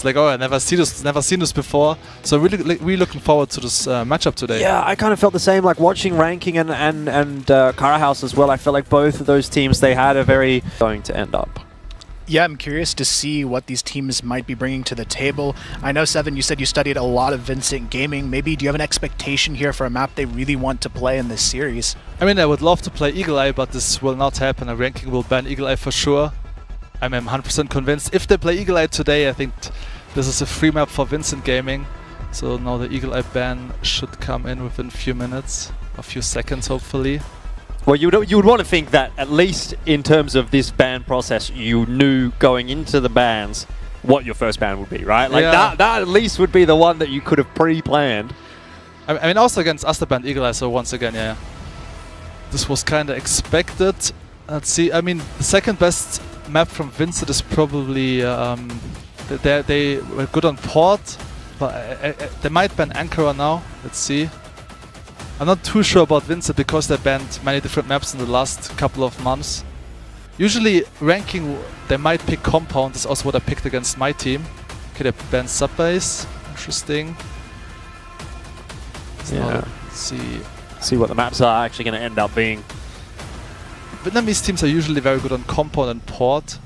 It's like, oh, I never seen this before. So really looking forward to this matchup today. Yeah, I kind of felt the same. Like watching Ranking and Kara House as well. I felt like both of those teams they had a very going to end up. Yeah, I'm curious to see what these teams might be bringing to the table. I know, Seven, you said you studied a lot of Vincit gaming. Maybe do you have an expectation here for a map they really want to play in this series? I mean, I would love to play Eagle Eye, but this will not happen. A Ranking will ban Eagle Eye for sure. I'm 100% convinced. If they play Eagle Eye today, I think this is a free map for Vincit Gaming. So now the Eagle Eye ban should come in within a few minutes, a few seconds hopefully. Well, you would want to think that at least in terms of this ban process, you knew going into the bans what your first ban would be, right? Like that at least would be the one that you could have pre-planned. I mean, also against us, they banned Eagle Eye, so once again, yeah. This was kind of expected. Let's see, I mean, the second best map from Vincit is probably, they were good on port, but they might ban Ankara now, let's see. I'm not too sure about Vincit because they banned many different maps in the last couple of months. Usually Ranking, they might pick Compound, that's also what I picked against my team. Okay, they banned Subbase, interesting. Yeah. Let's see what the maps are actually going to end up being. Vietnamese teams are usually very good on Compound and Port.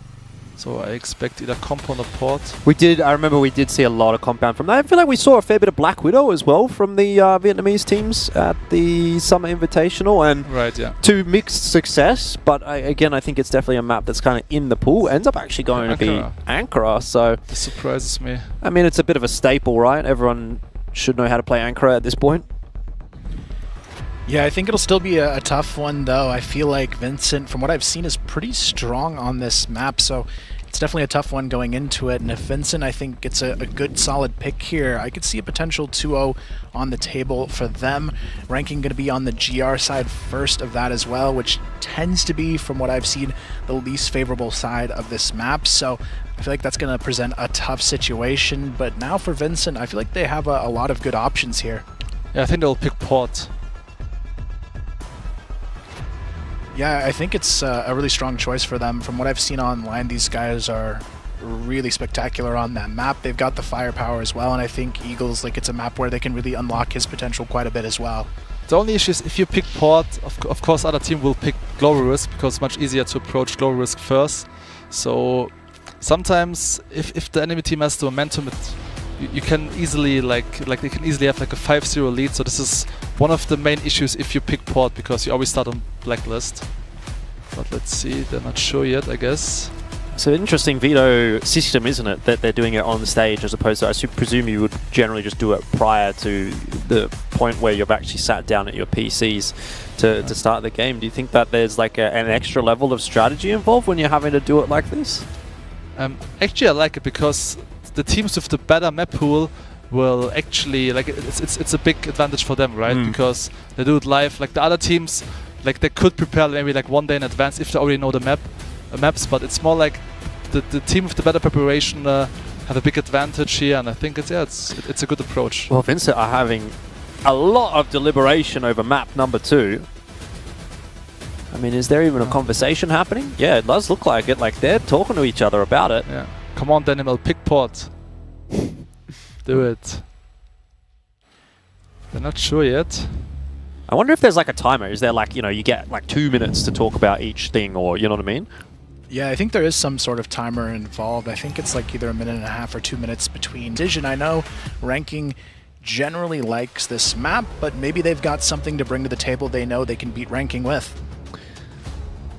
So I expect either Compound or Port. I remember we did see a lot of Compound from that. I feel like we saw a fair bit of Black Widow as well from the Vietnamese teams at the Summer Invitational. And right, yeah. To mixed success, but again, I think it's definitely a map that's kind of in the pool. Ends up actually going to be Ankara, so... This surprises me. I mean, it's a bit of a staple, right? Everyone should know how to play Ankara at this point. Yeah, I think it'll still be a tough one, though. I feel like Vincit, from what I've seen, is pretty strong on this map, so it's definitely a tough one going into it. And if Vincit, I think it's a good, solid pick here. I could see a potential 2-0 on the table for them. Ranking going to be on the GR side first of that as well, which tends to be, from what I've seen, the least favorable side of this map. So I feel like that's going to present a tough situation. But now for Vincit, I feel like they have a lot of good options here. Yeah, I think they'll pick Port. Yeah, I think it's a really strong choice for them. From what I've seen online, these guys are really spectacular on that map. They've got the firepower as well, and I think Eagles, like, it's a map where they can really unlock his potential quite a bit as well. The only issue is if you pick Port, of course other team will pick Global Risk because it's much easier to approach Global Risk first. So sometimes if the enemy team has the momentum, you can easily they can easily have like a 5-0 lead. So this is one of the main issues if you pick Port, because you always start on blacklist. But let's see, they're not sure yet, I guess. It's an interesting veto system, isn't it, that they're doing it on the stage as opposed to, I presume you would generally just do it prior to the point where you've actually sat down at your PCs to start the game. Do you think that there's like an extra level of strategy involved when you're having to do it like this? Actually, I like it because the teams with the better map pool will actually, like, it's a big advantage for them, right? Because they do it live. Like the other teams, like they could prepare maybe like one day in advance if they already know the maps, but it's more like the team with the better preparation have a big advantage here, and I think it's a good approach. Well, Vincit are having a lot of deliberation over map number 2. I mean, is there even a conversation happening? Yeah, it does look like it. Like they're talking to each other about it. Yeah. Come on, Danimal, pick Port. Do it. They're not sure yet. I wonder if there's like a timer. Is there like, you get like 2 minutes to talk about each thing, or you know what I mean? Yeah, I think there is some sort of timer involved. I think it's like either 1.5 minutes or 2 minutes between decision. I know Ranking generally likes this map, but maybe they've got something to bring to the table they know they can beat Ranking with.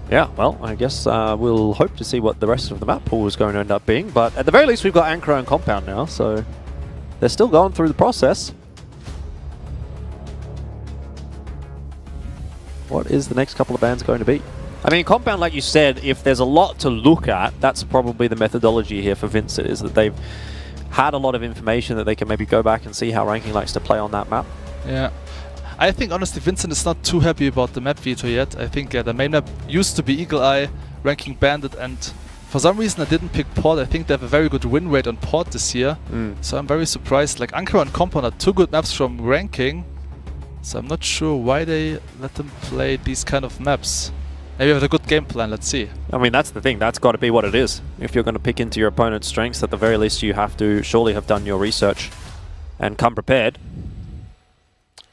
Yeah, well, I guess we'll hope to see what the rest of the map pool is going to end up being. But at the very least, we've got Ankara and Compound now, so they're still going through the process. What is the next couple of bans going to be? I mean, Compound, like you said, if there's a lot to look at, that's probably the methodology here for Vincit, is that they've had a lot of information that they can maybe go back and see how Ranking likes to play on that map. Yeah. I think, honestly, Vincit is not too happy about the map veto yet. I think the main map used to be Eagle Eye, Ranking banned it, and for some reason I didn't pick Port. I think they have a very good win rate on Port this year, so I'm very surprised. Like, Ankara and Compound are 2 good maps from Ranking, so I'm not sure why they let them play these kind of maps. Maybe with a good game plan, let's see. I mean, that's the thing. That's got to be what it is. If you're going to pick into your opponent's strengths, at the very least, you have to surely have done your research and come prepared.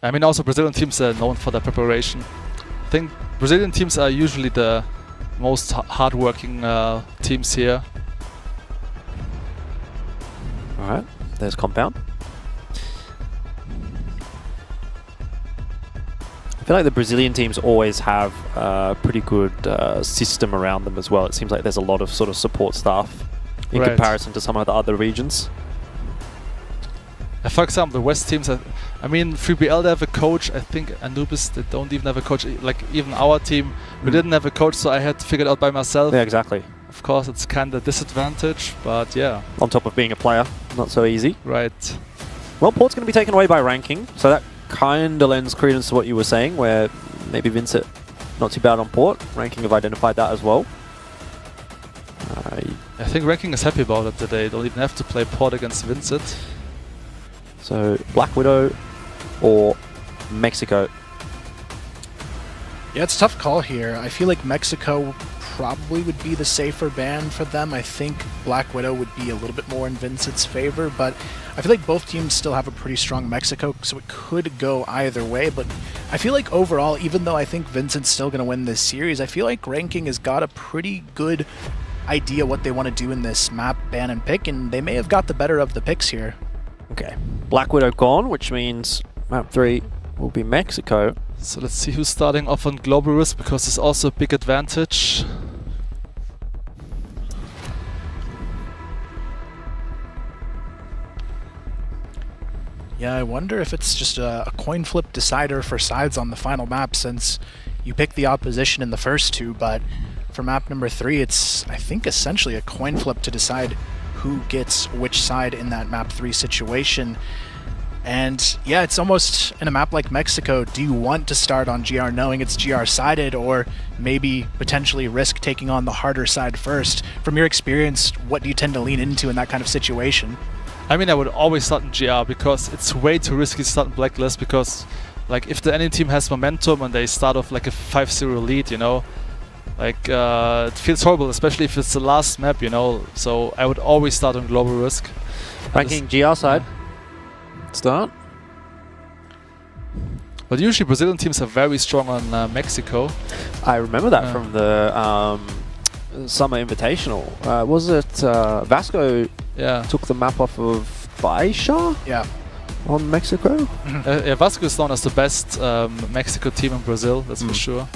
I mean, also Brazilian teams are known for their preparation. I think Brazilian teams are usually the most hardworking teams here. All right, there's Compound. I feel like the Brazilian teams always have a pretty good system around them as well. It seems like there's a lot of sort of support staff in comparison to some of the other regions. For example, the West teams, I mean, 3BL, they have a coach. I think Anubis, they don't even have a coach. Like, even our team, we didn't have a coach, so I had to figure it out by myself. Yeah, exactly. Of course, it's kind of a disadvantage, but yeah. On top of being a player, not so easy. Right. Well, Port's going to be taken away by ranking, so that kind of lends credence to what you were saying, where maybe Vincit not too bad on Port. Ranking have identified that as well. I think Ranking is happy about it that they don't even have to play Port against Vincit. So Black Widow or Mexico? Yeah, it's a tough call here. I feel like Mexico probably would be the safer ban for them. I think Black Widow would be a little bit more in Vincit's favor, but I feel like both teams still have a pretty strong Mexico, so it could go either way. But I feel like overall, even though I think Vincit's still going to win this series, I feel like Ranking has got a pretty good idea what they want to do in this map, ban and pick, and they may have got the better of the picks here. Okay, Black Widow gone, which means map 3 will be Mexico. So let's see who's starting off on Global Risk, because it's also a big advantage. Yeah, I wonder if it's just a coin flip decider for sides on the final map, since you pick the opposition in the first two, but for map number 3, it's, I think, essentially a coin flip to decide who gets which side in that map 3 situation. And yeah, it's almost in a map like Mexico, do you want to start on GR knowing it's GR sided, or maybe potentially risk taking on the harder side first? From your experience, what do you tend to lean into in that kind of situation? I mean, I would always start in GR, because it's way too risky to start in Blacklist, because like if the enemy team has momentum and they start off like a 5-0 lead, you know, like it feels horrible, especially if it's the last map, you know. So I would always start on Global Risk. Ranking GR side. Start. But usually Brazilian teams are very strong on Mexico. I remember that from the Summer Invitational. Was it Vasco took the map off of Baixa? Yeah. On Mexico? Yeah, Vasco is known as the best Mexico team in Brazil, that's for sure.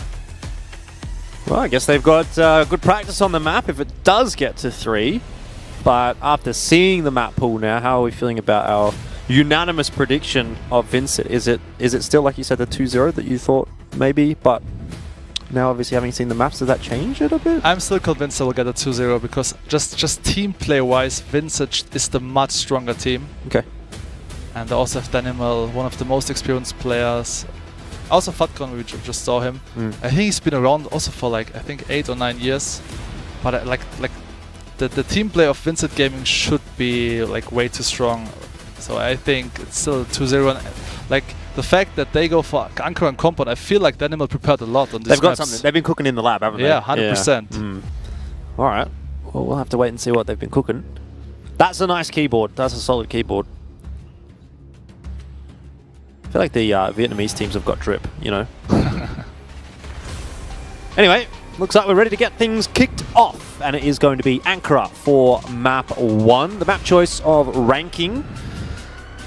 Well, I guess they've got good practice on the map if it does get to 3. But after seeing the map pool now, how are we feeling about our unanimous prediction of Vincit? Is it still, like you said, the 2-0 that you thought maybe, but now obviously having seen the maps, does that change it a bit? I'm still convinced they'll get a 2-0, because just team play wise, Vincit is the much stronger team. Okay. And they also have Danimal, one of the most experienced players. Also Fatcon, we just saw him. I think he's been around also for like, I think 8 or 9 years. But like the team play of Vincit Gaming should be like way too strong. So I think it's still 2-0. And like the fact that they go for Ankara and Compound, I feel like Danimal prepared a lot on these They've got maps. something. They've been cooking in the lab, haven't they? Yeah, 100%. All right. Well, we'll have to wait and see what they've been cooking. That's a nice keyboard. That's a solid keyboard. I feel like the Vietnamese teams have got drip, you know. Anyway, looks like we're ready to get things kicked off, and it is going to be Ankara for map 1. The map choice of Ranking.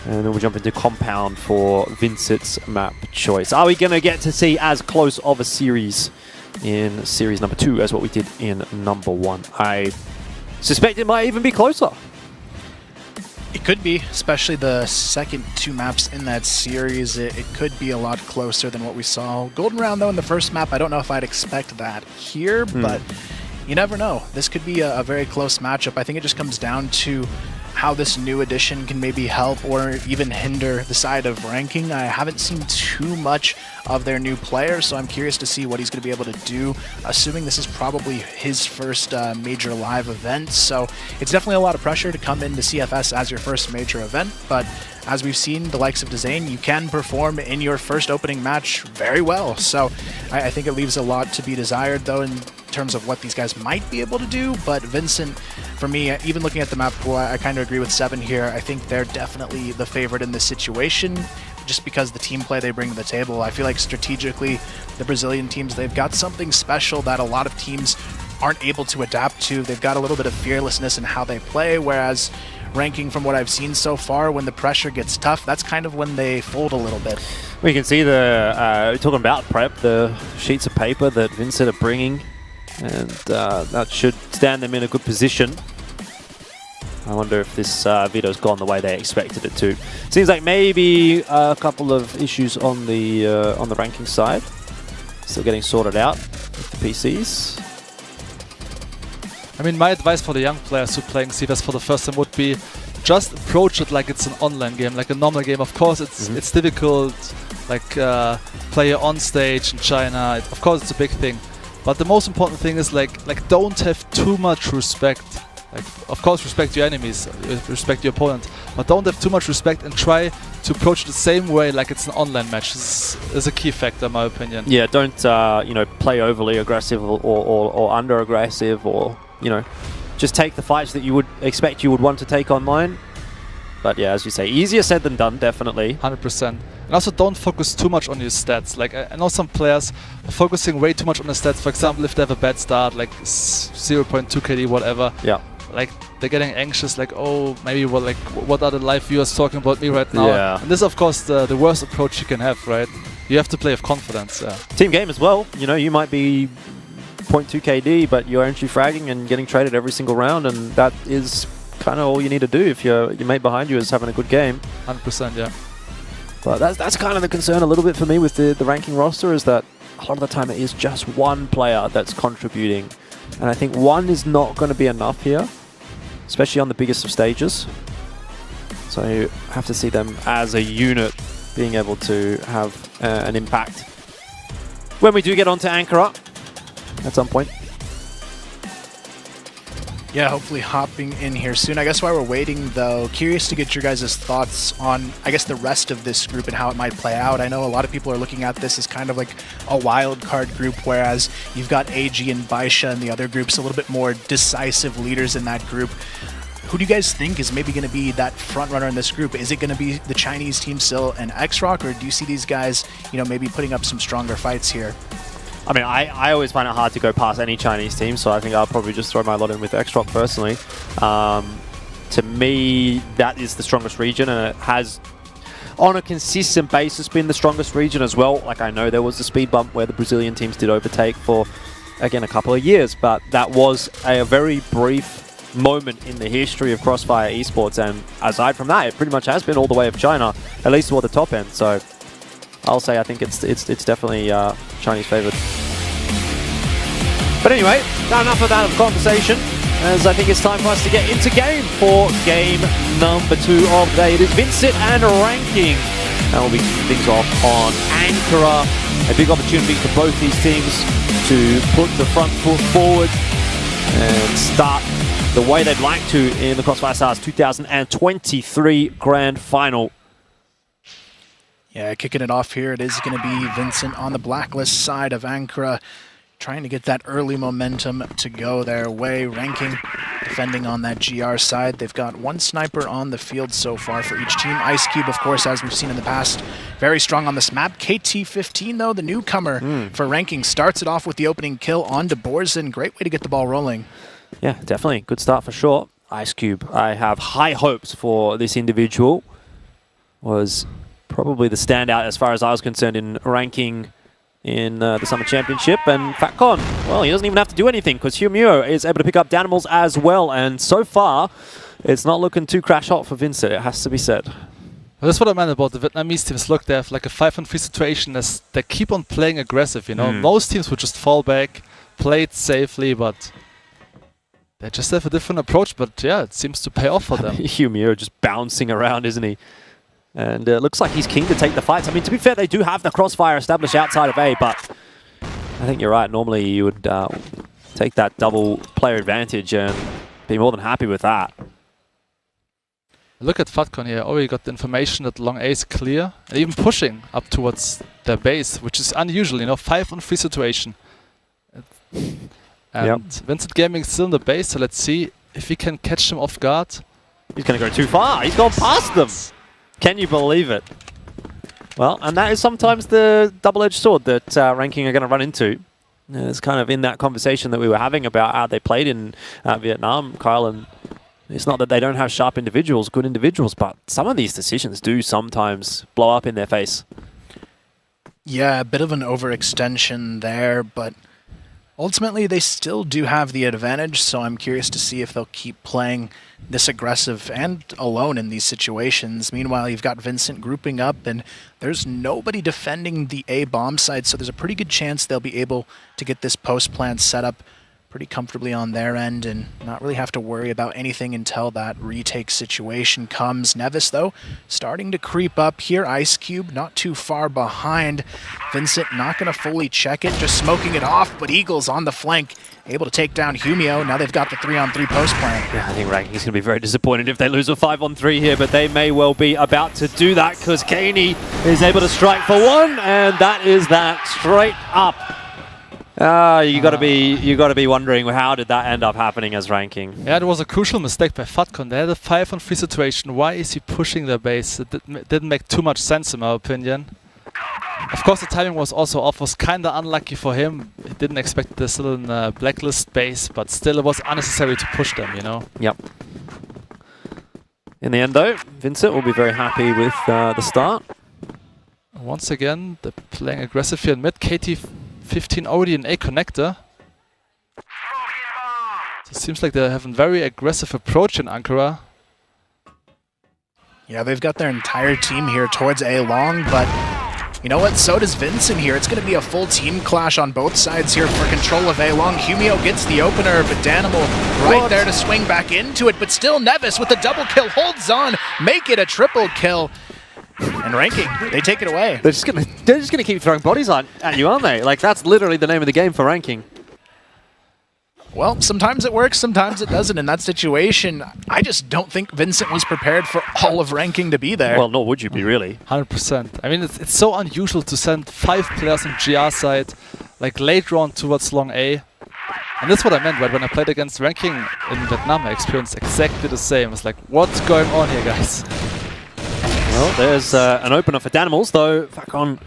And then we'll jump into Compound for Vincit's map choice. Are we going to get to see as close of a series in series number 2 as what we did in number 1? I suspect it might even be closer. It could be, especially the second 2 maps in that series. It could be a lot closer than what we saw. Golden Round, though, in the first map, I don't know if I'd expect that here, but you never know. This could be a very close matchup. I think it just comes down to how this new addition can maybe help or even hinder the side of ranking. I haven't seen too much of their new player, so I'm curious to see what he's going to be able to do, assuming this is probably his first major live event. So it's definitely a lot of pressure to come into CFS as your first major event, but as we've seen the likes of Dezane, you can perform in your first opening match very well. So I think it leaves a lot to be desired, though, in terms of what these guys might be able to do. But Vincent, for me, even looking at the map pool, I kind of agree with Seven here. I think they're definitely the favorite in this situation, just because the team play they bring to the table. I feel like strategically, the Brazilian teams, they've got something special that a lot of teams aren't able to adapt to. They've got a little bit of fearlessness in how they play, whereas ranking, from what I've seen so far, when the pressure gets tough, that's kind of when they fold a little bit. We can see the, talking about prep, the sheets of paper that Vincit are bringing, and that should stand them in a good position. I wonder if this Vito's gone the way they expected it to. Seems like maybe a couple of issues on the ranking side. Still getting sorted out with the PCs. I mean, my advice for the young players who are playing CFS for the first time would be just approach it like it's an online game, like a normal game. Of course, it's difficult, like player on stage in China. Of course, it's a big thing. But the most important thing is like don't have too much respect. Like, of course, respect your enemies, respect your opponent, but don't have too much respect and try to approach it the same way like it's an online match. This is a key factor, in my opinion. Yeah, don't play overly aggressive or under aggressive, or just take the fights that you would expect you would want to take online. But yeah, as you say, easier said than done, definitely. 100%. And also don't focus too much on your stats. Like, I know some players are focusing way too much on the stats. For example, if they have a bad start, like 0.2 KD, whatever. Yeah. Like, they're getting anxious, like, oh, maybe what are the live viewers talking about me right now? Yeah. And this is, of course, the worst approach you can have, right? You have to play with confidence. Yeah. Team game as well. You might be 0.2 KD, but you're entry fragging and getting traded every single round, and that is kind of all you need to do if your mate behind you is having a good game. 100%, yeah. But that's kind of the concern a little bit for me with the ranking roster, is that a lot of the time it is just one player that's contributing. And I think one is not going to be enough here, especially on the biggest of stages. So you have to see them as a unit being able to have an impact when we do get onto Ankara at some point. Yeah, hopefully hopping in here soon. I guess while we're waiting, though, curious to get your guys' thoughts on, I guess, the rest of this group and how it might play out. I know a lot of people are looking at this as kind of like a wild card group, whereas you've got AG and Baisha and the other groups, a little bit more decisive leaders in that group. Who do you guys think is maybe going to be that front runner in this group? Is it going to be the Chinese team still and X-Rock, or do you see these guys, maybe putting up some stronger fights here? I mean, I always find it hard to go past any Chinese team, so I think I'll probably just throw my lot in with X-Rock personally. To me, that is the strongest region, and it has, on a consistent basis, been the strongest region as well. Like, I know there was a speed bump where the Brazilian teams did overtake for, again, a couple of years, but that was a very brief moment in the history of Crossfire Esports, and aside from that, it pretty much has been all the way of China, at least toward the top end. So I'll say I think it's definitely Chinese favored. But anyway, enough of that conversation, as I think it's time for us to get into game for game number 2 of the day. It is Vincit and ranking. And we'll be kicking things off on Ankara. A big opportunity for both these teams to put the front foot forward and start the way they'd like to in the Crossfire Stars 2023 Grand Final. Yeah, kicking it off here, it is going to be Vincent on the blacklist side of Ankara, trying to get that early momentum to go their way. Ranking, defending on that GR side. They've got one sniper on the field so far for each team. Ice Cube, of course, as we've seen in the past, very strong on this map. KT15, though, the newcomer for ranking, starts it off with the opening kill on Borzen. Great way to get the ball rolling. Yeah, definitely. Good start for sure. Ice Cube, I have high hopes for this individual. Was probably the standout as far as I was concerned in ranking in the Summer Championship. And FatCon, well, he doesn't even have to do anything because Humio is able to pick up Danimals as well. And so far, it's not looking too crash hot for Vincit, it has to be said. Well, that's what I meant about the Vietnamese teams. Look, they have like a 5-on-3 situation as they keep on playing aggressive, Most teams would just fall back, play it safely, but They just have a different approach, but yeah, it seems to pay off for them. Humio just bouncing around, isn't he? And it looks like he's keen to take the fights. I mean, to be fair, they do have the crossfire established outside of A, but I think you're right. Normally, you would take that double player advantage and be more than happy with that. Look at Fatcon here. Already got the information that long A is clear, and even pushing up towards their base, which is unusual. You know, 5-on-3 situation. And Vincit Gaming is still in the base, so let's see if he can catch them off guard. He's going to go too far. He's gone past them. Can you believe it? Well, and that is sometimes the double-edged sword that Ranking are going to run into. It's kind of in that conversation that we were having about how they played in Vietnam, Kyle, and it's not that they don't have sharp individuals, good individuals, but some of these decisions do sometimes blow up in their face. Yeah, a bit of an overextension there, but ultimately they still do have the advantage, so I'm curious to see if they'll keep playing this aggressive and alone in these situations. Meanwhile, you've got Vincit grouping up, and there's nobody defending the A bomb site, so there's a pretty good chance they'll be able to get this post plant set up pretty comfortably on their end and not really have to worry about anything until that retake situation comes. Nevis, though, starting to creep up here. Ice Cube not too far behind. Vincit not going to fully check it, just smoking it off, but Eagles on the flank, able to take down Humio. Now they've got the 3-on-3 post plant. Yeah, I think Ranking is going to be very disappointed if they lose a 5-on-3 here, but they may well be about to do that because Kaney is able to strike for one, and that is that straight up. You got to be wondering how did that end up happening as Ranking. Yeah, it was a crucial mistake by Fatcon. They had a 5-on-3 situation. Why is he pushing their base? It didn't make too much sense in my opinion. Of course, the timing was also off. Was kind of unlucky for him. He didn't expect this still in blacklist base, but still it was unnecessary to push them, you know? Yep. In the end, though, Vincit will be very happy with the start. Once again, they're playing aggressive here in mid. KT-15 already an A connector. So it seems like they have a very aggressive approach in Ankara. Yeah, they've got their entire team here towards A long, but you know what? So does Vincit here. It's going to be a full team clash on both sides here for control of A long. Humio gets the opener, but Danimal right there to swing back into it, but still Nevis with the double kill holds on, make it a triple kill. And Ranking, they take it away. They're just gonna keep throwing bodies at you, aren't they? Like, that's literally the name of the game for Ranking. Well, sometimes it works, sometimes it doesn't. In that situation, I just don't think Vincit was prepared for all of Ranking to be there. Well, nor would you be, really. 100%. I mean, it's so unusual to send 5 players on GR side, like late round towards long A. And that's what I meant, right? When I played against Ranking in Vietnam, I experienced exactly the same. It's like, what's going on here, guys? Well, there's an opener for Danimals, though. Facon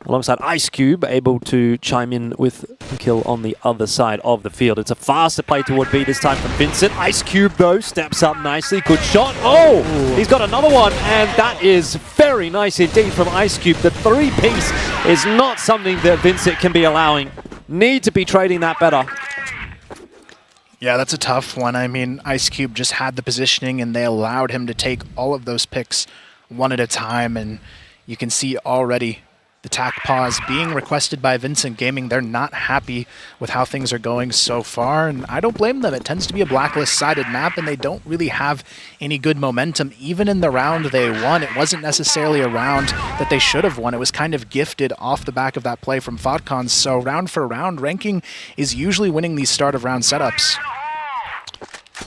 alongside Ice Cube, able to chime in with the kill on the other side of the field. It's a faster play toward B this time from Vincit. Ice Cube, though, steps up nicely. Good shot. Oh! Ooh. He's got another one, and that is very nice indeed from Ice Cube. The 3-piece is not something that Vincit can be allowing. Need to be trading that better. Yeah, that's a tough one. I mean, Ice Cube just had the positioning, and they allowed him to take all of those picks one at a time, and you can see already the tack pause being requested by Vincit Gaming. They're not happy with how things are going so far, and I don't blame them. It tends to be a blacklist-sided map, and they don't really have any good momentum. Even in the round they won, it wasn't necessarily a round that they should have won. It was kind of gifted off the back of that play from Fatcon, so round for round, Ranking is usually winning these start-of-round setups.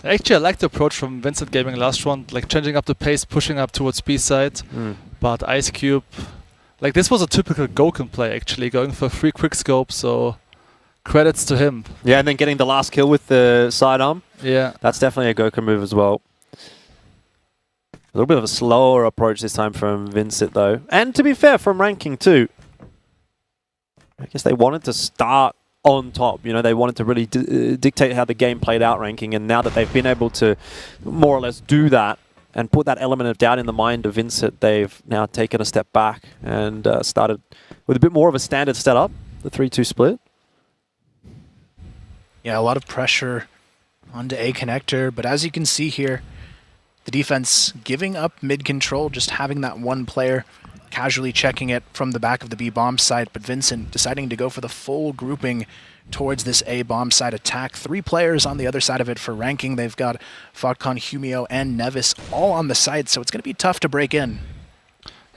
Actually, I like the approach from Vincit Gaming last round, like changing up the pace, pushing up towards B side. But Ice Cube, like this was a typical Goken play actually, going for 3 quick scopes, so credits to him. Yeah, and then getting the last kill with the sidearm. Yeah. That's definitely a Goken move as well. A little bit of a slower approach this time from Vincit though. And to be fair, from Ranking too. I guess they wanted to start on top, you know, they wanted to really dictate how the game played out, Ranking, and now that they've been able to more or less do that and put that element of doubt in the mind of Vincit, they've now taken a step back and started with a bit more of a standard setup, the 3-2 split. Yeah, a lot of pressure onto A connector, but as you can see here, the defense giving up mid control, just having that one player casually checking it from the back of the B bomb site, but Vincit deciding to go for the full grouping towards this A-bomb side attack. 3 players on the other side of it for ranking. They've got Fatcon, Humio, and Nevis all on the side, so it's going to be tough to break in.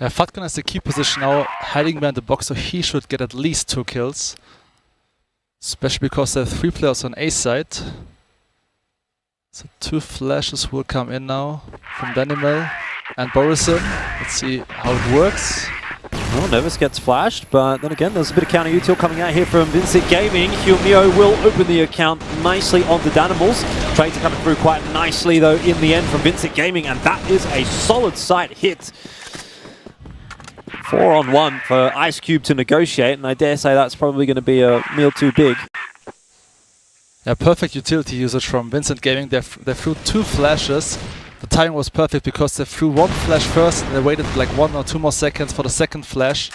Yeah, Fatcon has the key position now, hiding behind the box, so he should get at least 2 kills. Especially because there are 3 players on A side. So 2 flashes will come in now from Danimal and Borison. Let's see how it works. Well, Nevis gets flashed, but then again, there's a bit of counter util coming out here from Vincit Gaming. Humio will open the account nicely onto Danimals. Trades are coming through quite nicely, though, in the end from Vincit Gaming, and that is a solid side hit. 4-on-1 for Ice Cube to negotiate, and I dare say that's probably going to be a meal too big. Yeah, perfect utility usage from Vincit Gaming. They threw 2 flashes. The timing was perfect because they threw 1 flash first and they waited like 1 or 2 more seconds for the second flash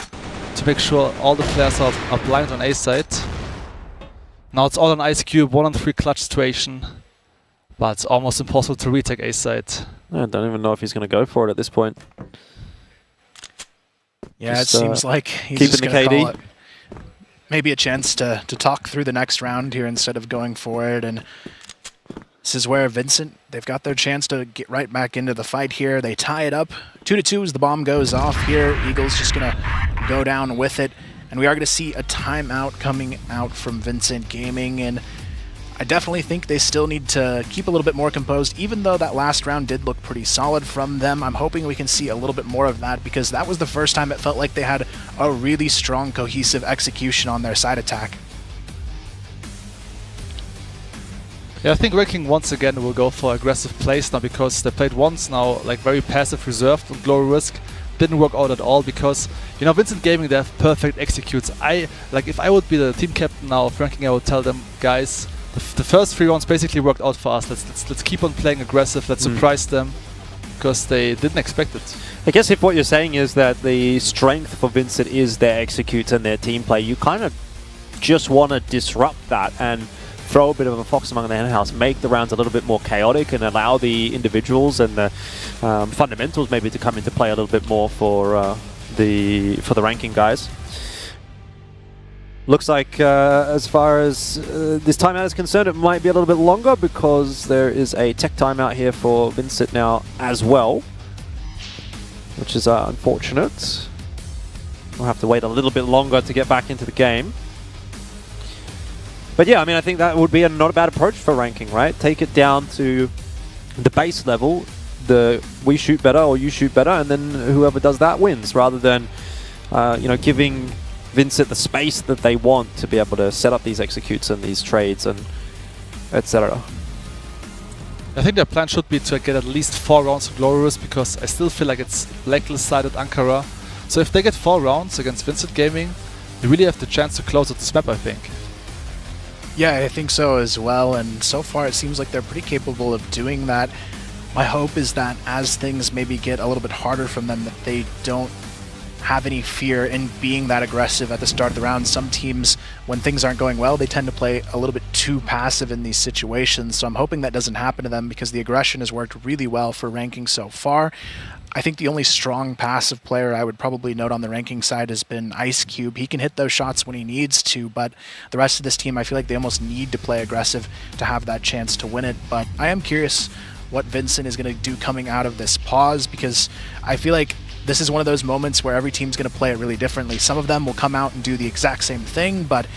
to make sure all the players are blind on A side. Now it's all on Ice Cube, 1-on-3 clutch situation, but it's almost impossible to retake A side. I don't even know if he's going to go for it at this point. Yeah, just, it seems like he's keeping just the going to KD. call it. Maybe a chance to talk through the next round here instead of going for it. And this is where Vincent, they've got their chance to get right back into the fight here. They tie it up 2-2 as the bomb goes off here. Eagle's just going to go down with it. And we are going to see a timeout coming out from Vincit Gaming. And I definitely think they still need to keep a little bit more composed, even though that last round did look pretty solid from them. I'm hoping we can see a little bit more of that because that was the first time it felt like they had a really strong, cohesive execution on their side attack. Yeah, I think Ranking once again will go for aggressive plays now because they played once now like very passive reserved on Glory Risk. Didn't work out at all because, you know, Vincit Gaming, they have perfect executes. If I would be the team captain now of Ranking, I would tell them, guys, the first 3 rounds basically worked out for us. Let's keep on playing aggressive. Let's surprise them because they didn't expect it. I guess if what you're saying is that the strength for Vincit is their executes and their team play, you kind of just want to disrupt that and throw a bit of a fox among the henhouse, make the rounds a little bit more chaotic and allow the individuals and the fundamentals maybe to come into play a little bit more for the ranking guys. Looks like as far as this timeout is concerned, it might be a little bit longer because there is a tech timeout here for Vincit now as well, which is unfortunate. We'll have to wait a little bit longer to get back into the game. But yeah, I mean, I think that would be not a bad approach for ranking, right? Take it down to the base level, we shoot better or you shoot better, and then whoever does that wins, rather than giving Vincit the space that they want to be able to set up these executes and these trades and etc. I think their plan should be to get at least 4 rounds of Glorious because I still feel like it's Blacklist sided Ankara. So if they get 4 rounds against Vincit Gaming, they really have the chance to close out this map, I think. Yeah, I think so as well, and so far it seems like they're pretty capable of doing that. My hope is that as things maybe get a little bit harder from them, that they don't have any fear in being that aggressive at the start of the round. Some teams, when things aren't going well, they tend to play a little bit too passive in these situations, so I'm hoping that doesn't happen to them because the aggression has worked really well for ranking so far. I think the only strong passive player I would probably note on the ranking side has been Ice Cube. He can hit those shots when he needs to, but the rest of this team, I feel like they almost need to play aggressive to have that chance to win it. But I am curious what Vincent is going to do coming out of this pause, because I feel like this is one of those moments where every team's going to play it really differently. Some of them will come out and do the exact same thing, but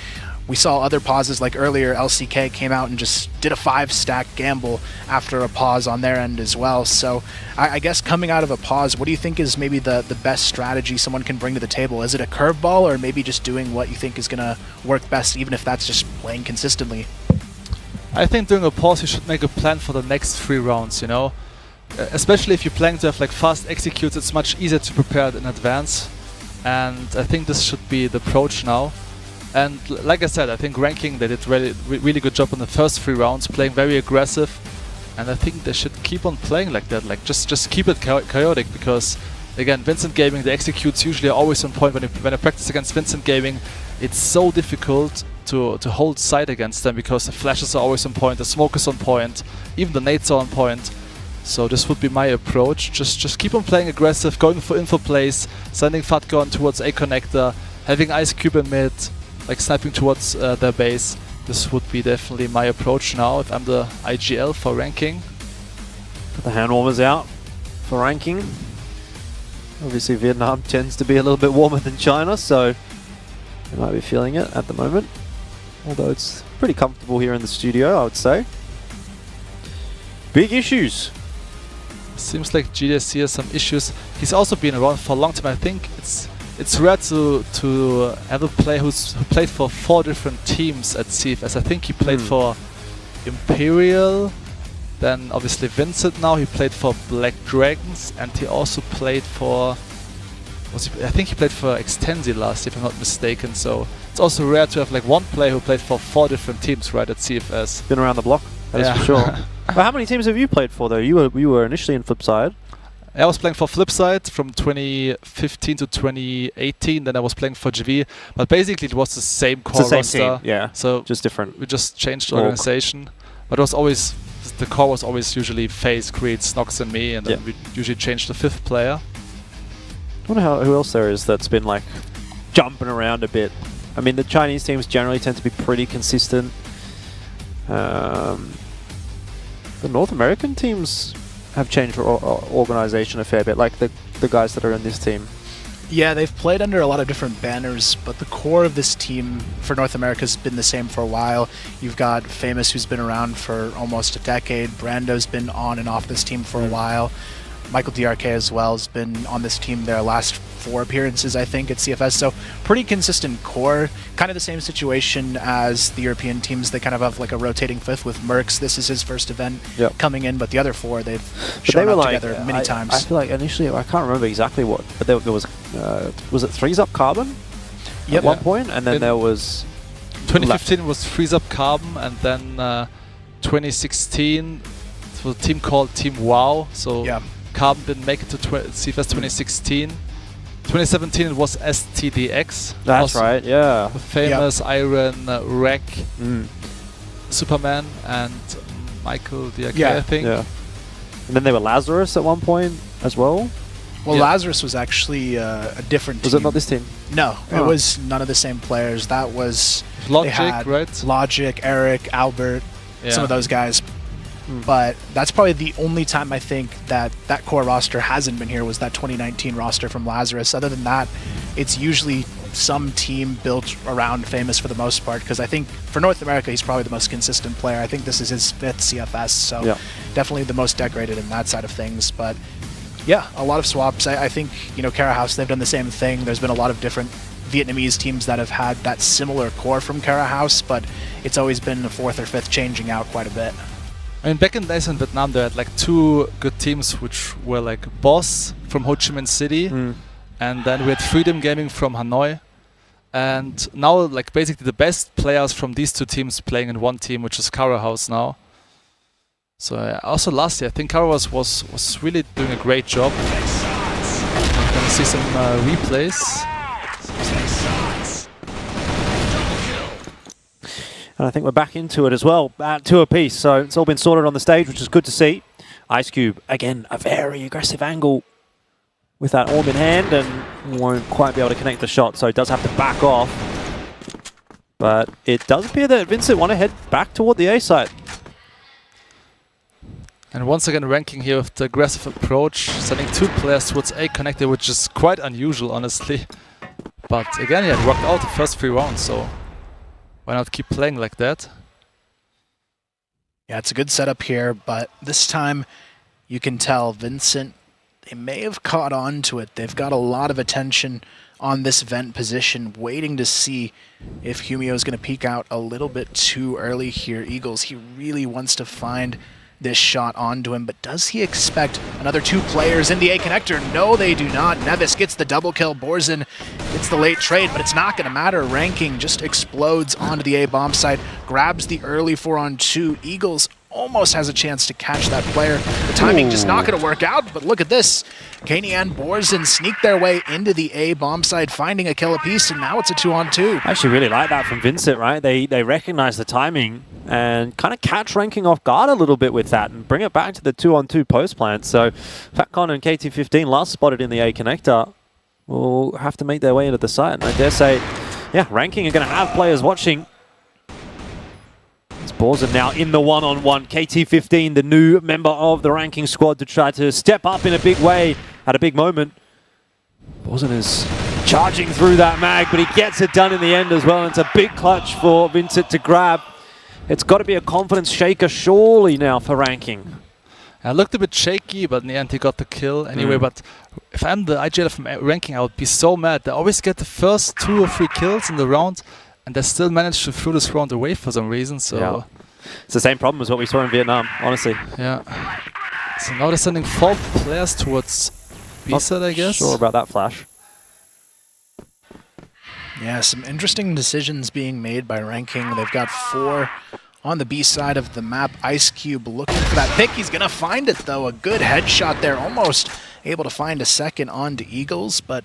we saw other pauses, like earlier LCK came out and just did a 5-stack gamble after a pause on their end as well. So I guess coming out of a pause, what do you think is maybe the best strategy someone can bring to the table? Is it a curveball, or maybe just doing what you think is going to work best, even if that's just playing consistently? I think during a pause you should make a plan for the next 3 rounds, you know? Especially if you're planning to have like fast executes, it's much easier to prepare it in advance. And I think this should be the approach now. And like I said, I think ranking, they did really good job on the first 3 rounds, playing very aggressive. And I think they should keep on playing like that, like just keep it chaotic, because again, Vincit Gaming, the executes usually are always on point. When I practice against Vincit Gaming, it's so difficult to hold side against them because the flashes are always on point, the smoke is on point, even the nades are on point. So this would be my approach. Just keep on playing aggressive, going for info plays, sending Fatgon towards A connector, having Ice Cube in mid, like sniping towards their base. This would be definitely my approach now if I'm the IGL for ranking. Put the hand warmers out for ranking. Obviously Vietnam tends to be a little bit warmer than China, so they might be feeling it at the moment. Although it's pretty comfortable here in the studio, I would say. Big issues. Seems like GDSC has some issues. He's also been around for a long time. I think it's rare to have a player who played for 4 different teams at CFS. I think he played for Imperial, then obviously Vincit now. He played for Black Dragons, and he also played for... I think he played for Extensi last, if I'm not mistaken. So it's also rare to have like one player who played for 4 different teams, right, at CFS. Been around the block, that is for sure. But how many teams have you played for though? You were initially in Flipside. I was playing for Flipside from 2015 to 2018. Then I was playing for GV, but basically it was the same core roster. Team, yeah. So just different. We just changed the organization, but it was always the core was always usually FaZe, Creed, Snox, and me, and then we usually changed the 5th player. I wonder who else there is that's been like jumping around a bit. I mean, the Chinese teams generally tend to be pretty consistent. The North American teams have changed organization a fair bit, like the guys that are in this team. Yeah, they've played under a lot of different banners, but the core of this team for North America has been the same for a while. You've got Famous, who's been around for almost a decade. Brando's been on and off this team for a while. Michael DRK as well has been on this team their last 4 appearances, I think, at CFS. So pretty consistent core. Kind of the same situation as the European teams. They kind of have like a rotating 5th with Mercs. This is his first event coming in, but the other 4 they've shown up together many times. I feel like initially, I can't remember exactly what, but there was it Threes Up Carbon at one point, and then there was 2015 was Freeze Up Carbon, and then 2016 it was a team called Team WoW. So Carbon didn't make it to CFS 2016. 2017 it was STDX. That's right, yeah. The famous Iron Wreck, Superman, and Michael DRK, I think. Yeah. And then they were Lazarus at one point as well. Well, Lazarus was actually a different team. Was it not this team? No, it was none of the same players. That was Logic, right? Logic, Eric, Albert, some of those guys. But that's probably the only time I think that core roster hasn't been here was that 2019 roster from Lazarus. Other than that, it's usually some team built around Famous for the most part, because I think for North America, he's probably the most consistent player. I think this is his 5th CFS, so definitely the most decorated in that side of things. But yeah, a lot of swaps. I think, you know, Kara House, they've done the same thing. There's been a lot of different Vietnamese teams that have had that similar core from Kara House, but it's always been the 4th or 5th changing out quite a bit. I mean, back in the days in Vietnam, they had like 2 good teams, which were like Boss from Ho Chi Minh City, and then we had Freedom Gaming from Hanoi. And now, like, basically the best players from these 2 teams playing in one team, which is Kara House now. So also last year, I think Kara was really doing a great job. I'm gonna see some replays. And I think we're back into it as well, at 2 apiece. So it's all been sorted on the stage, which is good to see. Ice Cube, again, a very aggressive angle with that orb in hand, and won't quite be able to connect the shot, so he does have to back off. But it does appear that Vincit want to head back toward the A site. And once again, ranking here with the aggressive approach, sending 2 players towards A connected, which is quite unusual, honestly. But again, it worked out the first 3 rounds, so why not keep playing like that? Yeah, it's a good setup here, but this time you can tell Vincent, they may have caught on to it. They've got a lot of attention on this vent position, waiting to see if Humio is going to peek out a little bit too early here. Eagles, he really wants to find this shot onto him, but does he expect another 2 players in the A connector? No, they do not. Nevis gets the double kill. Borzen gets the late trade, but it's not going to matter. Ranking just explodes onto the A bomb site, grabs the early 4-on-2. Eagles almost has a chance to catch that player. The timing just not going to work out, but look at this. Kaney and Borzen sneak their way into the A bomb site, finding a kill apiece, and now it's a 2-on-2. I actually really like that from Vincit, right? They recognize the timing and kind of catch Ranking off guard a little bit with that and bring it back to the 2-on-2 post plant. So Fatcon and KT15 last spotted in the A connector will have to make their way into the site. And I dare say yeah, Ranking are going to have players watching. It's Borzen now in the one-on-one. KT15, the new member of the Ranking squad, to try to step up in a big way at a big moment. Borzen is charging through that mag, but he gets it done in the end as well. And it's a big clutch for Vincit to grab. It's got to be a confidence shaker surely now for Ranking. I looked a bit shaky, but in the end he got the kill anyway. But if I'm the IGL from Ranking, I would be so mad. They always get the first 2 or 3 kills in the round, and they still manage to throw this round away for some reason. So yeah. It's the same problem as what we saw in Vietnam, honestly. Yeah. So now they're sending 4 players towards B-side, I guess. Sure about that flash. Yeah, some interesting decisions being made by Ranking. They've got 4 on the B side of the map. Ice Cube looking for that pick. He's going to find it, though. A good headshot there. Almost able to find a second onto Eagles, but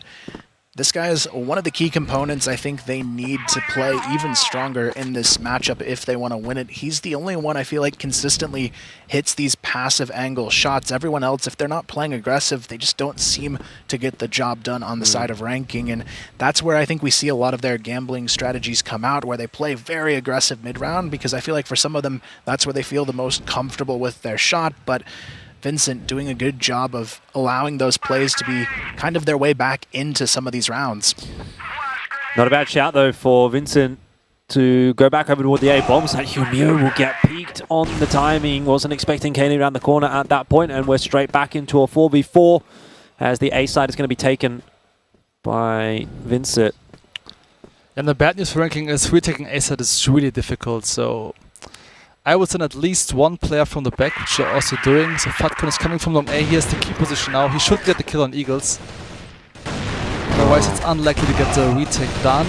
this guy is one of the key components. I think they need to play even stronger in this matchup if they want to win it. He's the only one I feel like consistently hits these passive angle shots. Everyone else, if they're not playing aggressive, they just don't seem to get the job done on the side of Ranking. And that's where I think we see a lot of their gambling strategies come out, where they play very aggressive mid-round, because I feel like for some of them, that's where they feel the most comfortable with their shot. But Vincit doing a good job of allowing those plays to be kind of their way back into some of these rounds. Not a bad shout, though, for Vincit to go back over toward the A bomb. So Humio will get peaked on the timing. Wasn't expecting Kaney around the corner at that point, and we're straight back into a 4v4 as the A side is going to be taken by Vincit. And the bad news for Ranking is retaking A side is really difficult, so I would send at least 1 player from the back, which they're also doing. So Fatcon is coming from long A. He has the key position now. He should get the kill on Eagles. Otherwise, it's unlikely to get the retake done.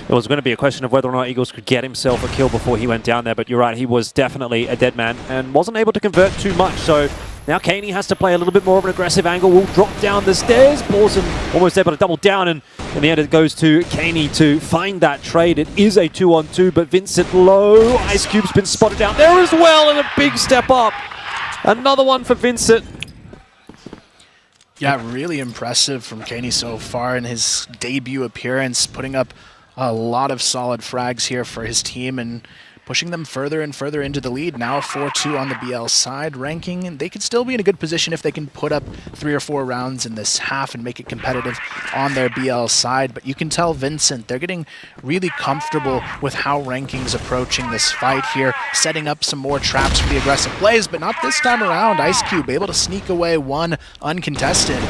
It was going to be a question of whether or not Eagles could get himself a kill before he went down there, but you're right, he was definitely a dead man and wasn't able to convert too much. So now Kaney has to play a little bit more of an aggressive angle. Will drop down the stairs. Borzen almost able to double down, and in the end it goes to Kaney to find that trade. It is a 2-on-2, but Vincit low. Ice Cube's been spotted down there as well, and a big step up. Another one for Vincit. Yeah, really impressive from Kaney so far in his debut appearance, putting up a lot of solid frags here for his team and pushing them further and further into the lead. Now 4-2 on the BL side. Ranking, and they could still be in a good position if they can put up 3 or 4 rounds in this half and make it competitive on their BL side. But you can tell Vincit, they're getting really comfortable with how Ranking's approaching this fight here, setting up some more traps for the aggressive plays, but not this time around. Ice Cube able to sneak away 1 uncontested.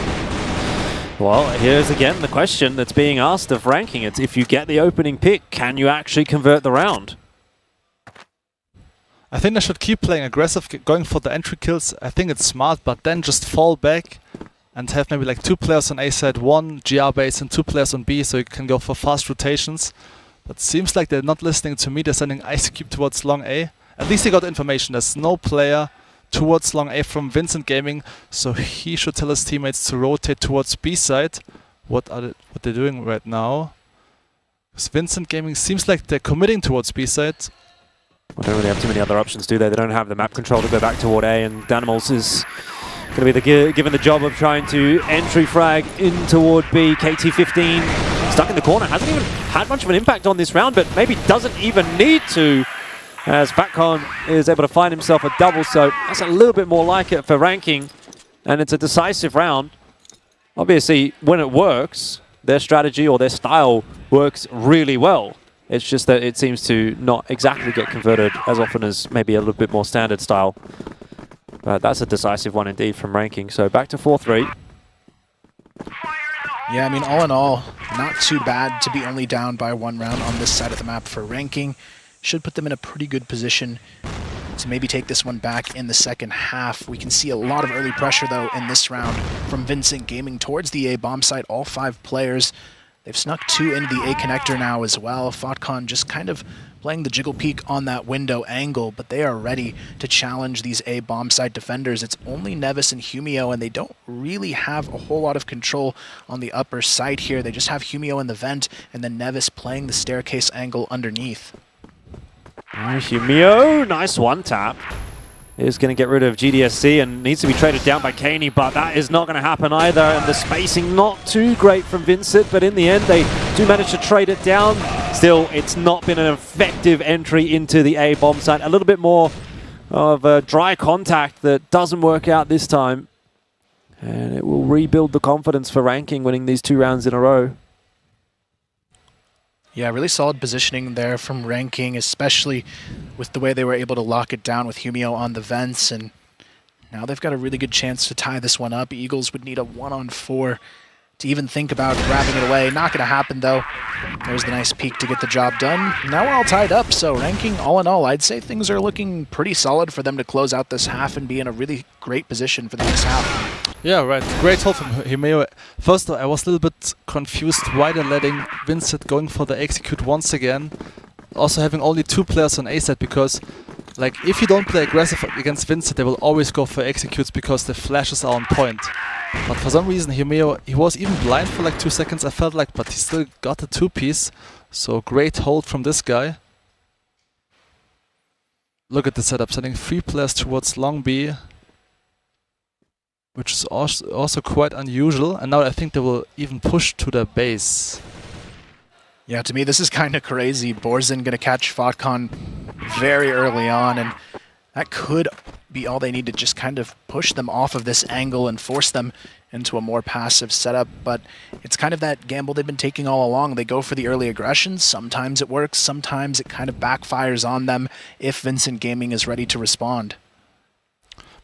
Well, here's again the question that's being asked of Ranking. It's if you get the opening pick, can you actually convert the round? I think they should keep playing aggressive, going for the entry kills. I think it's smart, but then just fall back and have maybe like 2 players on A side, 1 GR base and 2 players on B, so you can go for fast rotations. But seems like they're not listening to me. They're sending Ice Cube towards long A. At least they got information. There's no player towards long A from Vincit Gaming, so he should tell his teammates to rotate towards B side. What they're doing right now? Because Vincit Gaming seems like they're committing towards B side. Well, don't really have too many other options, do they? They don't have the map control to go back toward A, and Danimals is going to be given the job of trying to entry frag in toward B. KT15 stuck in the corner, hasn't even had much of an impact on this round, but maybe doesn't even need to, as Fatcon is able to find himself a double, so that's a little bit more like it for Ranking, and it's a decisive round. Obviously, when it works, their strategy or their style works really well. It's just that it seems to not exactly get converted as often as maybe a little bit more standard style. But that's a decisive one indeed from Ranking. So back to 4-3. Yeah, I mean, all in all, not too bad to be only down by 1 round on this side of the map for Ranking. Should put them in a pretty good position to maybe take this one back in the second half. We can see a lot of early pressure, though, in this round from Vincit Gaming towards the A bomb site. All 5 players. They've snuck 2 into the A connector now as well. Fatcon just kind of playing the jiggle peek on that window angle, but they are ready to challenge these A bomb site defenders. It's only Nevis and Humio, and they don't really have a whole lot of control on the upper site here. They just have Humio in the vent, and then Nevis playing the staircase angle underneath. Humio, nice one tap. is going to get rid of GDSC and needs to be traded down by Kaney, but that is not going to happen either. And the spacing not too great from Vincit, but in the end they do manage to trade it down. Still, it's not been an effective entry into the A bomb site. A little bit more of a dry contact that doesn't work out this time. And it will rebuild the confidence for Ranking winning these 2 rounds in a row. Yeah, really solid positioning there from Ranking, especially with the way they were able to lock it down with Humio on the vents. And now they've got a really good chance to tie this one up. Eagles would need a 1-on-4 to even think about grabbing it away. Not going to happen, though. There's the nice peek to get the job done. Now we're all tied up, so Ranking, all in all, I'd say things are looking pretty solid for them to close out this half and be in a really great position for the next half. Yeah, right. Great hold from Humeo. First, I was a little bit confused why they're letting Vincit going for the execute once again. Also having only 2 players on A side, because like if you don't play aggressive against Vincit, they will always go for executes because the flashes are on point. But for some reason, Humeo, he was even blind for like 2 seconds, I felt like, but he still got a 2-piece. So great hold from this guy. Look at the setup, sending 3 players towards long B, which is also quite unusual. And now I think they will even push to their base. Yeah, to me, this is kind of crazy. Borzen going to catch Fotcon very early on, and that could be all they need to just kind of push them off of this angle and force them into a more passive setup. But it's kind of that gamble they've been taking all along. They go for the early aggression. Sometimes it works. Sometimes it kind of backfires on them if Vincent Gaming is ready to respond.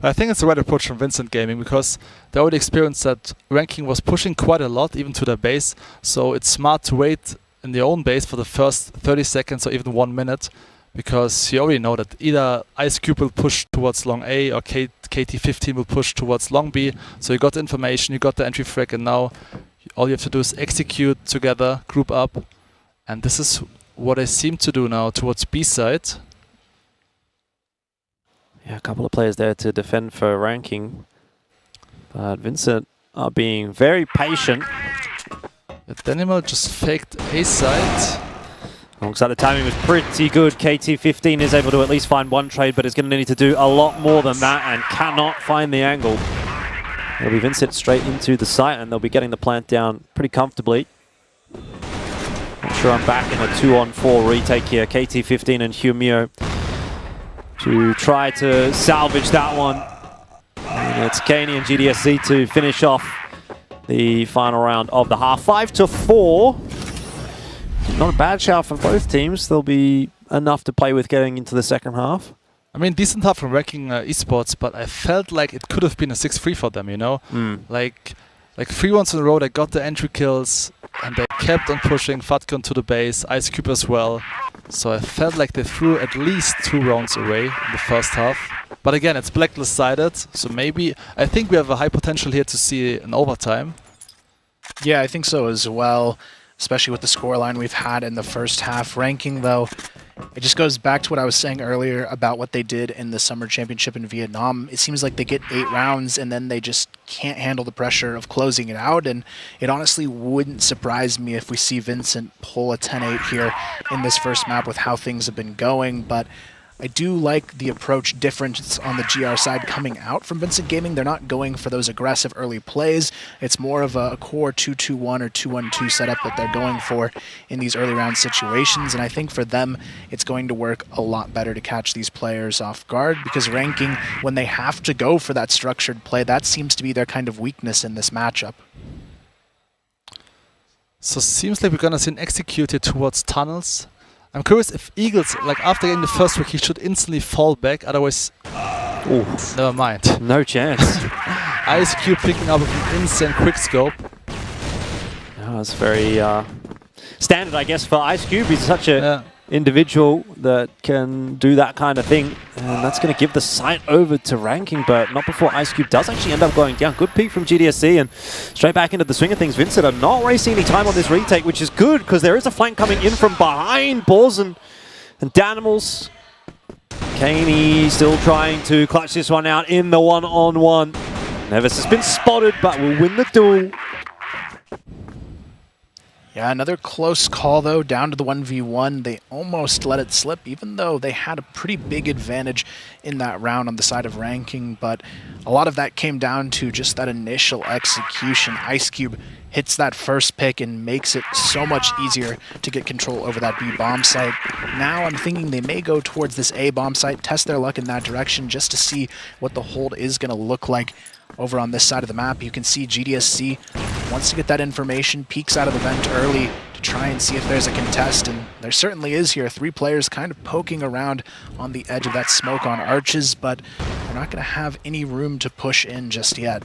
I think it's the right approach from Vincent Gaming, because they already experienced that Ranking was pushing quite a lot, even to their base. So it's smart to wait in their own base for the first 30 seconds or even 1 minute, because you already know that either Ice Cube will push towards long A or KT15 will push towards long B. So you got the information, you got the entry frag, and now all you have to do is execute together, group up. And this is what I seem to do now towards B side. Yeah, a couple of players there to defend for Ranking. But Vincent are being very patient. Danimal just faked A side. Alongside the timing was pretty good. KT15 is able to at least find 1 trade, but is going to need to do a lot more than that and cannot find the angle. It'll be Vincent straight into the site, and they'll be getting the plant down pretty comfortably. Not sure I'm back in a 2-on-4 retake here. KT15 and Humio to try to salvage that one. And it's Kaney and GDSC to finish off the final round of the half. 5-4. Not a bad shout for both teams. There'll be enough to play with getting into the second half. I mean, decent half from Ranking Esports, but I felt like it could have been a 6-3 for them, you know? Like 3 rounds in a row, they got the entry kills, and they kept on pushing Fatcon to the base, Ice Cube as well. So I felt like they threw at least 2 rounds away in the first half. But again, it's Blacklist-sided, so maybe I think we have a high potential here to see an overtime. Yeah, I think so as well, especially with the scoreline we've had in the first half. Ranking, though, it just goes back to what I was saying earlier about what they did in the Summer Championship in Vietnam. It seems like they get 8 rounds and then they just can't handle the pressure of closing it out, and it honestly wouldn't surprise me if we see Vincent pull a 10-8 here in this first map with how things have been going. But I do like the approach difference on the GR side coming out from Vincent Gaming. They're not going for those aggressive early plays. It's more of a core 2-2-1 or 2-1-2 setup that they're going for in these early round situations. And I think for them, it's going to work a lot better to catch these players off guard, because Ranking, when they have to go for that structured play, that seems to be their kind of weakness in this matchup. So seems like we're gonna see an executed towards tunnels. I'm curious if Eagles, like after getting the first trick, he should instantly fall back, otherwise, never mind. No chance. Ice Cube picking up with an insane quick scope. Oh, it's very standard, I guess, for Ice Cube. He's such a individual that can do that kind of thing, and that's going to give the site over to Ranking, but not before Ice Cube does actually end up going down. Good peek from GDSC, and straight back into the swing of things. Vincit are not wasting any time on this retake, which is good, because there is a flank coming in from behind Borzen and Danimals. Kaney still trying to clutch this one out in the one-on-one. Nevis has been spotted, but will win the duel. Yeah, another close call, though, down to the 1v1. They almost let it slip, even though they had a pretty big advantage in that round on the side of ranking. But a lot of that came down to just that initial execution. IceCube hits that first pick and makes it so much easier to get control over that B bomb site. Now I'm thinking they may go towards this A bomb site, test their luck in that direction just to see what the hold is going to look like. Over on this side of the map, you can see GDSC wants to get that information, peeks out of the vent early to try and see if there's a contest, and there certainly is here. 3 players kind of poking around on the edge of that smoke on arches, but they're not going to have any room to push in just yet.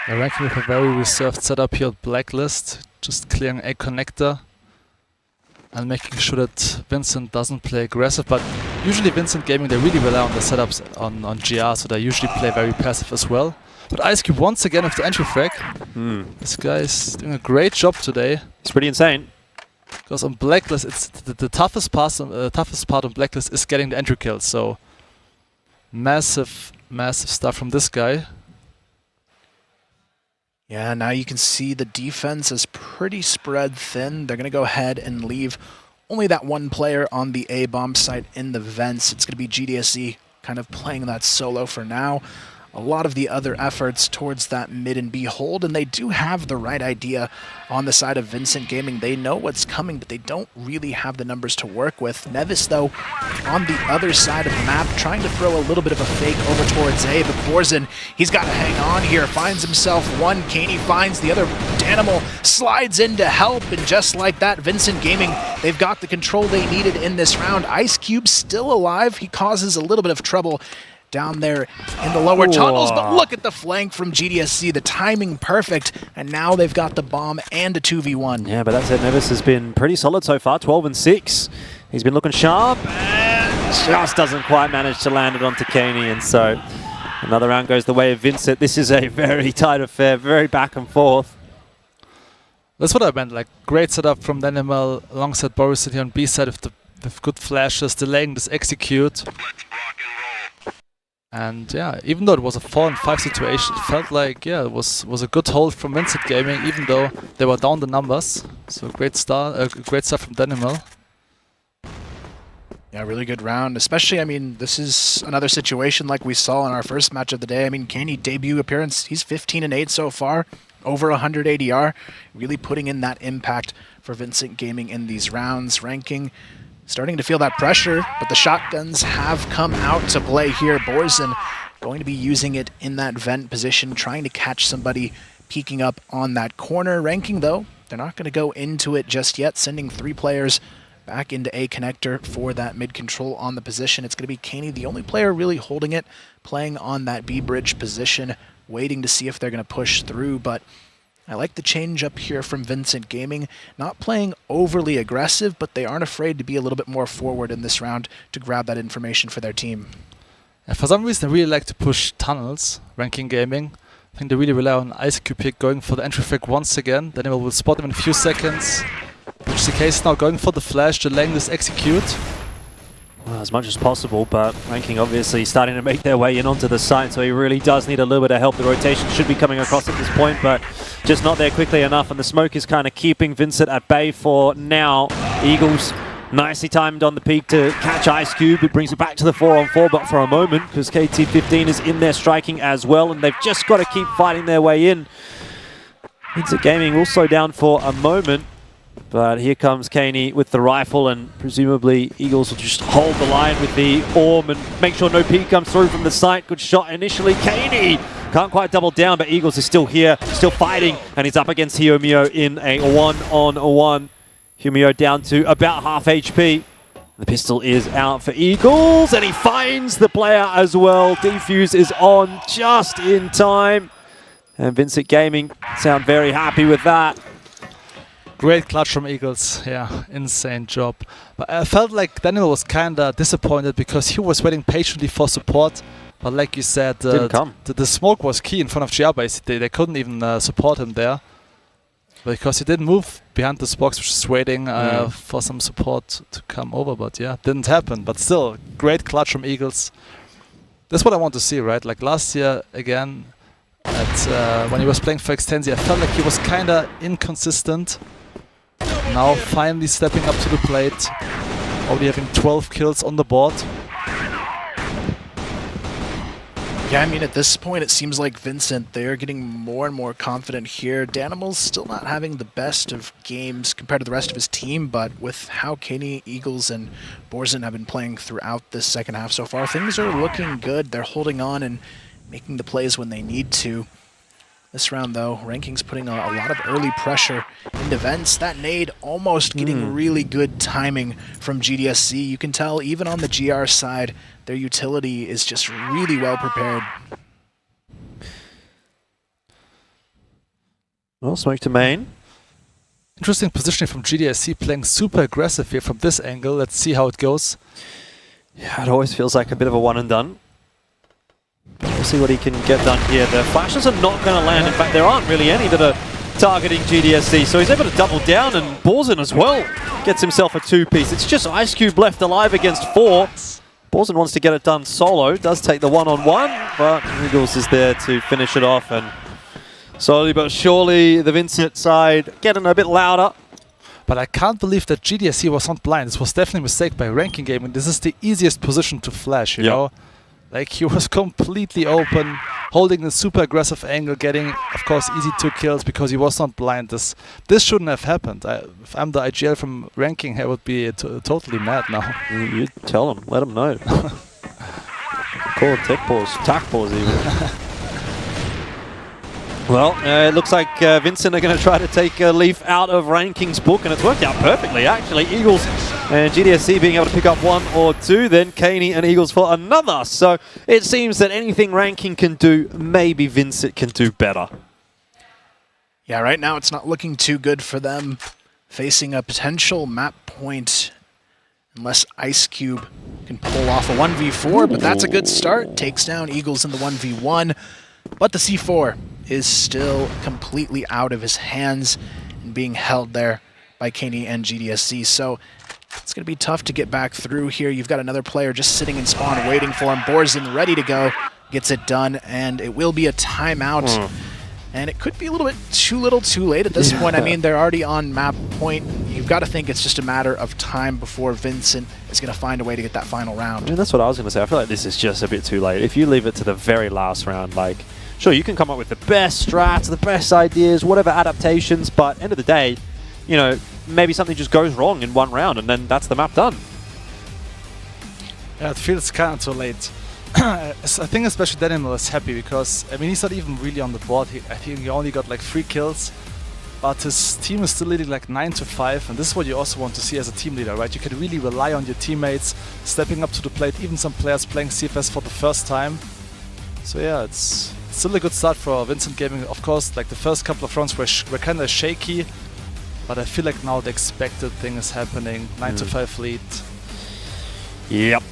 The ranking with a very reserved setup here at Blacklist, just clearing a connector and making sure that Vincit doesn't play aggressive, but usually Vincit Gaming, they really rely on the setups on GR, so they usually play very passive as well. But IceCube once again with the entry frag. This guy is doing a great job today. It's pretty insane. Because on Blacklist, it's the toughest part on Blacklist is getting the entry kills, so massive stuff from this guy. Yeah, now you can see the defense is pretty spread thin. They're going to go ahead and leave only that one player on the A-bomb site in the vents. It's going to be GDSC kind of playing that solo for now. A lot of the other efforts towards that mid and B hold, and they do have the right idea on the side of Vincit Gaming. They know what's coming, but they don't really have the numbers to work with. Nevis, though, on the other side of the map, trying to throw a little bit of a fake over towards A, but Borzen, he's got to hang on here, finds himself one. Kaney finds the other. Danimal slides in to help, and just like that, Vincit Gaming, they've got the control they needed in this round. IceCube still alive. He causes a little bit of trouble down there in the lower tunnels, but look at the flank from GDSC, the timing perfect, and now they've got the bomb and a 2v1. Yeah, but that said, Nevis has been pretty solid so far, 12-6. He's been looking sharp, and just doesn't quite manage to land it onto Kaney, and so another round goes the way of Vincit. This is a very tight affair, very back and forth. That's what I meant, like great setup from Danimal alongside Boris here on B side with good flashes, delaying this execute. And yeah, even though it was a 4-5 situation, it felt like, yeah, it was a good hold from Vincit Gaming, even though they were down the numbers. So great start, great stuff from Danimal. Yeah, really good round, especially, I mean, this is another situation like we saw in our first match of the day. I mean, Kaney debut appearance, he's 15-8 so far, over 100 ADR, really putting in that impact for Vincit Gaming in these rounds. Ranking starting to feel that pressure, but the shotguns have come out to play here. Borzen going to be using it in that vent position, trying to catch somebody peeking up on that corner. Ranking, though, they're not going to go into it just yet, sending 3 players back into A connector for that mid control on the position. It's going to be Kaney, the only player really holding it, playing on that B bridge position, waiting to see if they're going to push through, but I like the change up here from Vincit Gaming. Not playing overly aggressive, but they aren't afraid to be a little bit more forward in this round to grab that information for their team. And for some reason, I really like to push tunnels, Ranking Gaming. I think they really rely on IceCube here going for the entry frag once again. Then will spot him in a few seconds. Which is the case now, going for the flash, delaying this execute. Well, as much as possible, but Ranking obviously starting to make their way in onto the site, so he really does need a little bit of help. The rotation should be coming across at this point, but just not there quickly enough, and the smoke is kind of keeping Vincit at bay for now. Eagles nicely timed on the peak to catch IceCube. It brings it back to the 4-on-4, but for a moment, because KT15 is in there striking as well, and they've just got to keep fighting their way in. Vincit Gaming will slow down for a moment, but here comes Kaney with the rifle, and presumably Eagles will just hold the line with the orb and make sure no peek comes through from the site. Good shot initially. Kaney can't quite double down, but Eagles is still here, still fighting, and he's up against Hiomio in a 1-on-1. Hiomio down to about half HP. The pistol is out for Eagles, and he finds the player as well. Defuse is on just in time, and Vincit Gaming sound very happy with that. Great clutch from Eagles, yeah, insane job. But I felt like Daniel was kinda disappointed because he was waiting patiently for support. But like you said, didn't come. The smoke was key in front of GR basically. They couldn't even support him there. Because he didn't move behind this box, which is waiting for some support to come over, but yeah, didn't happen. But still, great clutch from Eagles. That's what I want to see, right? Like last year, again, when he was playing for Extensi, I felt like he was kind of inconsistent. Now finally stepping up to the plate, already having 12 kills on the board. Yeah, I mean, at this point, it seems like Vincent, they're getting more and more confident here. Danimal's still not having the best of games compared to the rest of his team, but with how Kenny, Eagles, and Borzen have been playing throughout this second half so far, things are looking good. They're holding on and making the plays when they need to. This round, though, Ranking's putting a lot of early pressure into Vents. That nade almost getting really good timing from GDSC. You can tell, even on the GR side, their utility is just really well prepared. Well, smoke to main. Interesting positioning from GDSC, playing super aggressive here from this angle. Let's see how it goes. Yeah, it always feels like a bit of a one and done. We'll see what he can get done here. The flashes are not going to land. In fact, there aren't really any that are targeting GDSC, so he's able to double down, and Borzen as well gets himself a two-piece. It's just Ice Cube left alive against 4. Borzen wants to get it done solo, does take the one-on-one, but Eagles is there to finish it off, and slowly but surely the Vincit side getting a bit louder. But I can't believe that GDSC was not blind. This was definitely a mistake by Ranking Gaming. This is the easiest position to flash, you know? Like, he was completely open, holding a super aggressive angle, getting, of course, easy 2 kills because he was not blind. This shouldn't have happened. If I'm the IGL from Ranking, I would be totally mad now. You tell him, let him know. Call it tech pause, tack pause even. Well, it looks like Vincent are going to try to take a leaf out of Ranking's book, and it's worked out perfectly, actually. Eagles and GDSC being able to pick up 1 or 2, then Caney and Eagles for another. So it seems that anything Ranking can do, maybe Vincent can do better. Yeah, right now it's not looking too good for them, facing a potential map point unless Ice Cube can pull off a 1v4, but that's a good start. Takes down Eagles in the 1v1, but the C4 is still completely out of his hands and being held there by Caney and GDSC. So it's going to be tough to get back through here. You've got another player just sitting in spawn waiting for him. Borzen ready to go, gets it done, and it will be a timeout. And it could be a little bit too little too late at this point. I mean, they're already on map point. You've got to think it's just a matter of time before Vincent is going to find a way to get that final round. And that's what I was going to say. I feel like this is just a bit too late. If you leave it to the very last round, like, sure, you can come up with the best strats, the best ideas, whatever adaptations, but end of the day, you know, maybe something just goes wrong in one round, and then that's the map done. Yeah, it feels kind of too late. I think especially Danimal is happy because, I mean, he's not even really on the board. I think he only got like 3 kills, but his team is still leading like 9-5, and this is what you also want to see as a team leader, right? You can really rely on your teammates stepping up to the plate, even some players playing CFS for the first time. So yeah, it's still a good start for Vincent Gaming. Of course, like the first couple of rounds were kind of shaky, but I feel like now the expected thing is happening. 9-5 lead. Yep.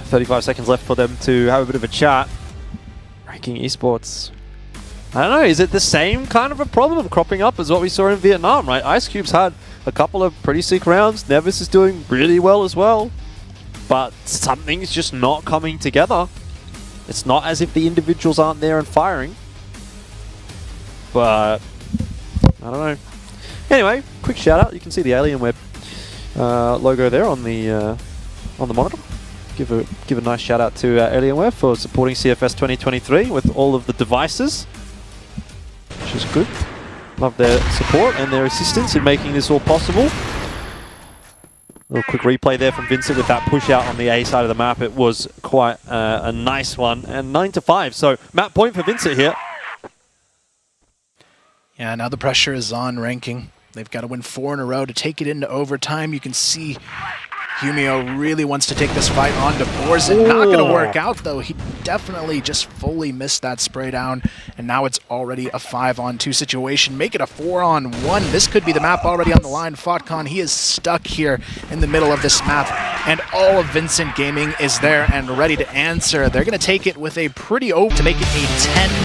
35 seconds left for them to have a bit of a chat. Ranking Esports. I don't know, is it the same kind of a problem cropping up as what we saw in Vietnam, right? Ice Cube's had a couple of pretty sick rounds. Nevis is doing really well as well. But something's just not coming together. It's not as if the individuals aren't there and firing. But I don't know. Anyway, quick shout out. You can see the Alienware logo there on the monitor. Give a nice shout out to Alienware for supporting CFS 2023 with all of the devices, which is good. Love their support and their assistance in making this all possible. A little quick replay there from Vincent with that push out on the A side of the map. It was quite a nice one. And 9-5, so map point for Vincent here. Yeah, now the pressure is on Ranking. They've got to win 4 in a row to take it into overtime. You can see Humio really wants to take this fight on to Borzen. Not going to work out, though. He definitely just fully missed that spray down, and now it's already a 5-on-2 situation. Make it a 4-on-1. This could be the map already on the line. Fotcon, he is stuck here in the middle of this map, and all of Vincent Gaming is there and ready to answer. They're going to take it with a pretty open to make it a 10